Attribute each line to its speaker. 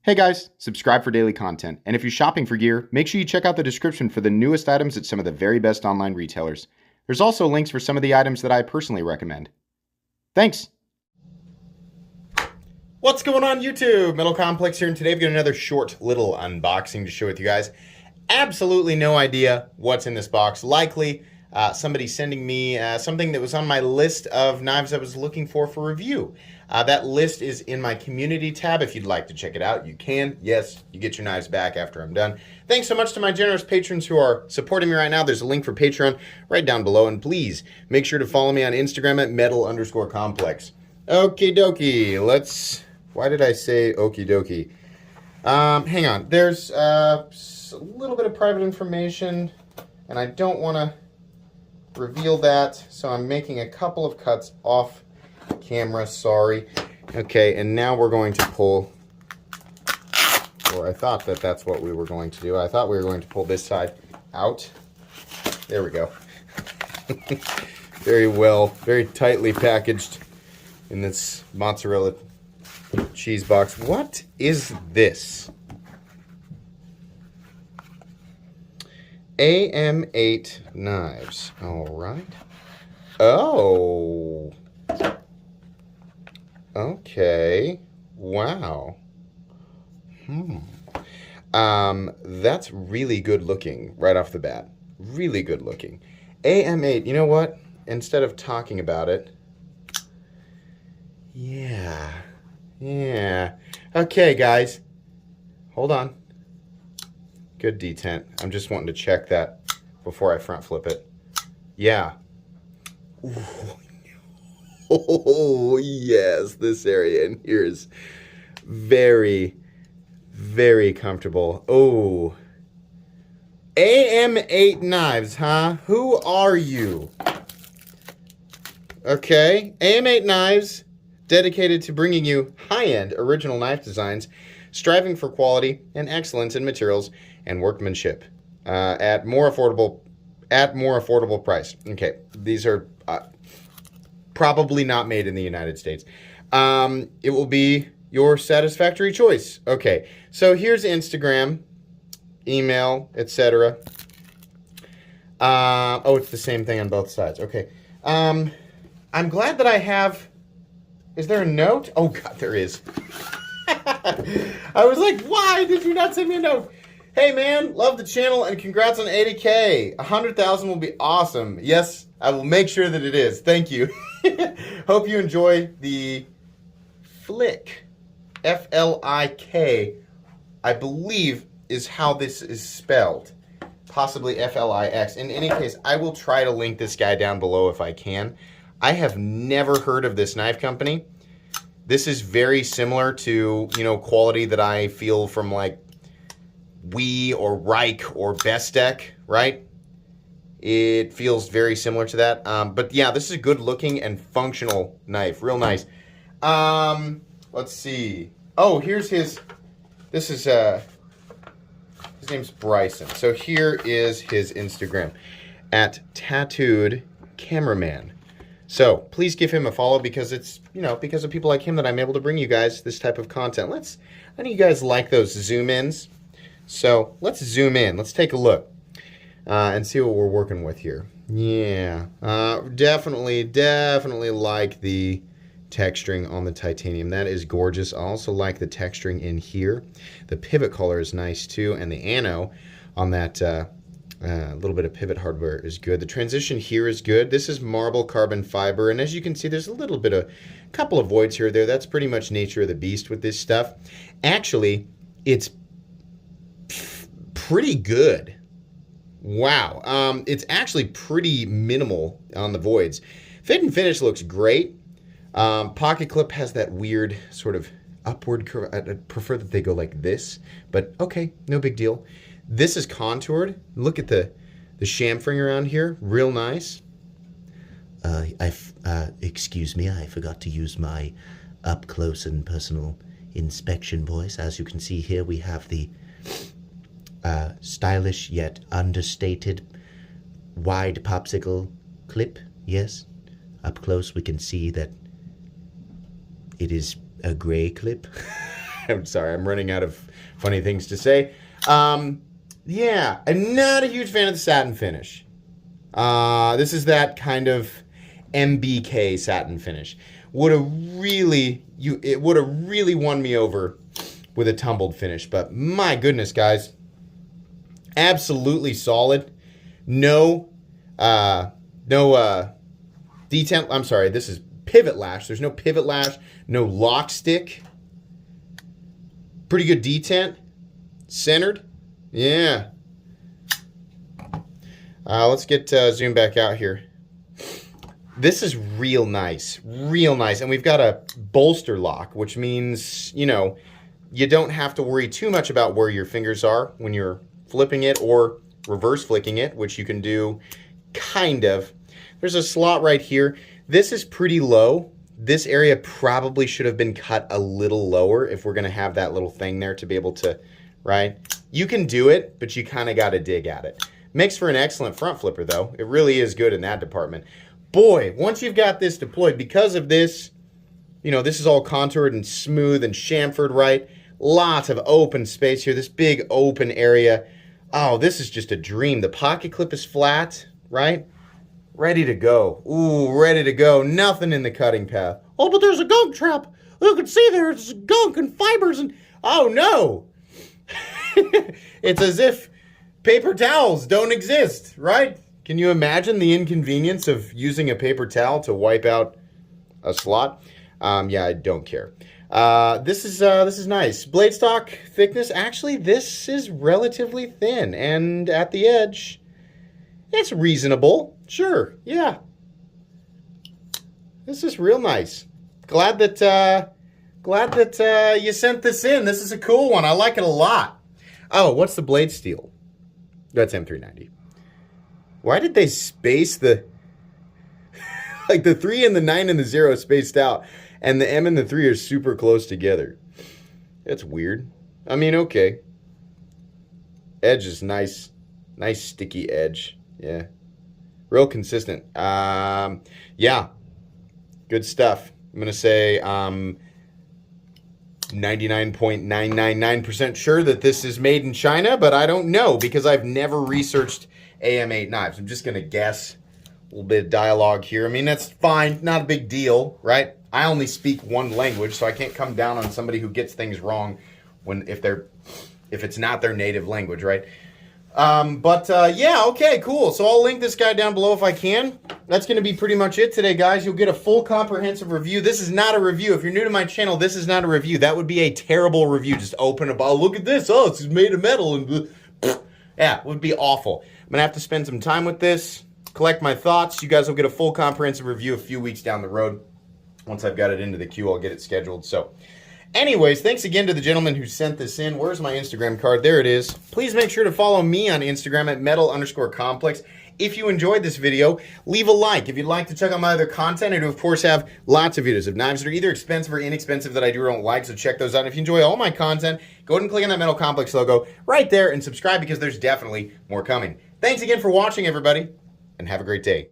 Speaker 1: Hey guys, subscribe for daily content. And if you're shopping for gear, make sure you check out the description for the newest items at some of the very best online retailers. There's also links for some of the items that I personally recommend. Thanks!
Speaker 2: What's going on YouTube? Metal Complex here, and today we've got another short little unboxing to share with you guys. Absolutely no idea what's in this box. Likely somebody sending me something that was on my list of knives I was looking for review. That list is in my community tab. If you'd like to check it out, you can. Yes, you get your knives back after I'm done. Thanks so much to my generous patrons who are supporting me right now. There's a link for Patreon right down below, and please make sure to follow me on Instagram at metal_complex. Okie dokie, let's... Why did I say okie dokie? Hang on. There's a little bit of private information, and I don't want to reveal that, so I'm making a couple of cuts off camera. Sorry. Okay, and now we're going to pull, or I thought that that's what we were going to do. I thought we were going to pull this side out. There we go. Very well, very tightly packaged in this mozzarella cheese box. What is this? AM8 knives. All right. Oh. Okay. Wow. That's really good looking right off the bat. Really good looking. AM8. You know what? Instead of talking about it, yeah. Okay, guys. Hold on. Good detent. I'm just wanting to check that before I front flip it. Yeah. Ooh. Oh, yes. This area in here is very, very comfortable. Oh. AM8 knives, huh? Who are you? Okay. AM8 knives, dedicated to bringing you high-end original knife designs, striving for quality and excellence in materials and workmanship at more affordable price. Okay, these are probably not made in the United States. It will be your satisfactory choice. Okay, so here's Instagram, email, etc. Oh, it's the same thing on both sides. Okay, I'm glad that I have. Is there a note? Oh God, there is. I was like, why did you not send me a note? Hey man, love the channel and congrats on 80K. 100,000 will be awesome. Yes, I will make sure that it is. Thank you. Hope you enjoy the Flick. F-L-I-K, I believe is how this is spelled. Possibly F-L-I-X. In any case, I will try to link this guy down below if I can. I have never heard of this knife company. This is very similar to, you know, quality that I feel from like Wee or Reich or Bestech, right? It feels very similar to that. But yeah, this is a good looking and functional knife. Real nice. Let's see. Oh, here's his, this is, his name's Bryson. So here is his Instagram, at Tattooed Cameraman. So please give him a follow because it's, you know, because of people like him that I'm able to bring you guys this type of content. I know you guys like those zoom ins. So let's zoom in. Let's take a look and see what we're working with here. Yeah, definitely like the texturing on the titanium. That is gorgeous. I also like the texturing in here. The pivot color is nice too, and the ano on that little bit of pivot hardware is good. The transition here is good. This is marble carbon fiber, and as you can see, there's a little bit of, a couple of voids here or there. That's pretty much nature of the beast with this stuff. Actually, it's pretty good. Wow. It's actually pretty minimal on the voids. Fit and finish looks great. Pocket clip has that weird sort of upward curve. I prefer that they go like this, but okay, no big deal. This is contoured. Look at the chamfering around here. Real nice.
Speaker 3: Excuse me, I forgot to use my up close and personal inspection voice. As you can see here, we have the stylish yet understated wide popsicle clip. Yes, up close we can see that it is a gray clip.
Speaker 2: I'm sorry, I'm running out of funny things to say. Yeah, I'm not a huge fan of the satin finish. This is that kind of MBK satin finish. It would have really won me over with a tumbled finish, but my goodness, guys, absolutely solid. No detent. I'm sorry, this is pivot lash. There's no pivot lash, no lock stick. Pretty good detent. Centered. Yeah. Let's get zoom back out here. This is real nice. Real nice. And we've got a bolster lock, which means, you know, you don't have to worry too much about where your fingers are when you're flipping it or reverse flicking it, which you can do kind of. There's a slot right here. This is pretty low. This area probably should have been cut a little lower if we're going to have that little thing there to be able to, right? You can do it, but you kind of got to dig at it. Makes for an excellent front flipper, though. It really is good in that department. Boy, once you've got this deployed, because of this, you know, this is all contoured and smooth and chamfered, right? Lots of open space here. This big open area. Oh, this is just a dream. The pocket clip is flat, right? Ready to go. Ooh, ready to go. Nothing in the cutting path. Oh, but there's a gunk trap. You can see there's gunk and fibers and... Oh, no. It's as if paper towels don't exist, right? Can you imagine the inconvenience of using a paper towel to wipe out a slot? Yeah, I don't care. This is nice. Blade stock thickness. Actually, this is relatively thin, and at the edge, it's reasonable. Sure, yeah. This is real nice. Glad that you sent this in. This is a cool one. I like it a lot. Oh, what's the blade steel? That's M390. Why did they space the like the 3 and the 9 and the 0 spaced out, and the M and the 3 are super close together? That's weird. I mean, okay. Edge is nice. Nice sticky edge. Yeah. Real consistent. Yeah. Good stuff. I'm going to say 99.999% sure that this is made in China, but I don't know because I've never researched AM8 knives. I'm just going to guess. A little bit of dialogue here. I mean, that's fine. Not a big deal, right? I only speak one language, so I can't come down on somebody who gets things wrong if it's not their native language, right? Yeah, okay, cool. So I'll link this guy down below if I can. That's going to be pretty much it today, guys. You'll get a full comprehensive review. This is not a review. If you're new to my channel, this is not a review. That would be a terrible review. Just open a bottle. Look at this. Oh, it's made of metal. And yeah, it would be awful. I'm going to have to spend some time with this, collect my thoughts. You guys will get a full comprehensive review a few weeks down the road. Once I've got it into the queue, I'll get it scheduled. So anyways, thanks again to the gentleman who sent this in. Where's my Instagram card? There it is. Please make sure to follow me on Instagram at metal_complex. If you enjoyed this video, leave a like. If you'd like to check out my other content, I do, of course, have lots of videos of knives that are either expensive or inexpensive that I do or don't like, so check those out. If you enjoy all my content, go ahead and click on that Metal Complex logo right there and subscribe because there's definitely more coming. Thanks again for watching, everybody, and have a great day.